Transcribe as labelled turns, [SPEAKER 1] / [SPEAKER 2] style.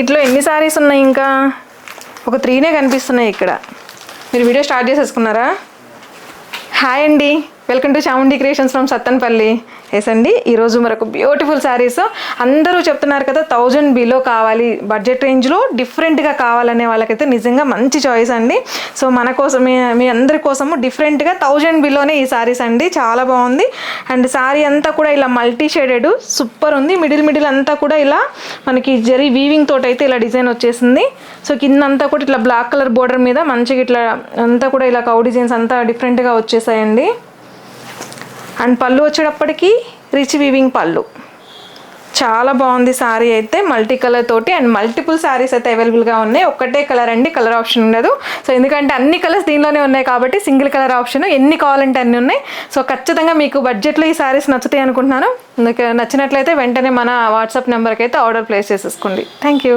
[SPEAKER 1] వీటిలో ఎన్ని శారీస్ ఉన్నాయి? ఇంకా ఒక 3నే కనిపిస్తున్నాయి ఇక్కడ. మీరు వీడియో స్టార్ట్ చేసేసుకున్నారా? హాయ్ అండి, welcome to Chamundi creations from Sattenapalli. Yes అండి, ఈరోజు మరొక బ్యూటిఫుల్ శారీస్. అందరూ చెప్తున్నారు కదా 1000 బిలో కావాలి, బడ్జెట్ రేంజ్లో డిఫరెంట్గా కావాలనే వాళ్ళకైతే నిజంగా మంచి చాయిస్ అండి. సో మన కోసం, మీ అందరి కోసము డిఫరెంట్గా 1000 బిలోనే ఈ శారీస్ అండి. చాలా బాగుంది. అండ్ శారీ అంతా కూడా ఇలా మల్టీ షేడెడ్ సూపర్ ఉంది. మిడిల్ అంతా కూడా ఇలా మనకి జరీ వీవింగ్ తోటి అయితే ఇలా డిజైన్ వచ్చేసింది. సో కింద అంతా కూడా ఇట్లా బ్లాక్ కలర్ బోర్డర్ మీద మంచిగా ఇట్లా అంతా కూడా ఇలా కౌ డిజైన్స్ అంతా డిఫరెంట్గా వచ్చేసాయండి. అండ్ పళ్ళు వచ్చేటప్పటికి రిచ్ వీవింగ్ పళ్ళు. చాలా బాగుంది శారీ అయితే, మల్టీ కలర్ తోటి. అండ్ మల్టిపుల్ శారీస్ అయితే అవైలబుల్గా ఉన్నాయి. ఒక్కటే కలర్ అండి, కలర్ ఆప్షన్ ఉండదు. సో ఎందుకంటే అన్ని కలర్స్ దీనిలోనే ఉన్నాయి కాబట్టి సింగిల్ కలర్ ఆప్షన్, ఎన్ని కావాలంటే అన్ని ఉన్నాయి. సో ఖచ్చితంగా మీకు బడ్జెట్లో ఈ శారీస్ నచ్చుతాయి అనుకుంటున్నాను. నచ్చినట్లయితే వెంటనే మన వాట్సాప్ నెంబర్కి అయితే ఆర్డర్ ప్లేస్ చేసేసుకోండి. Thank you.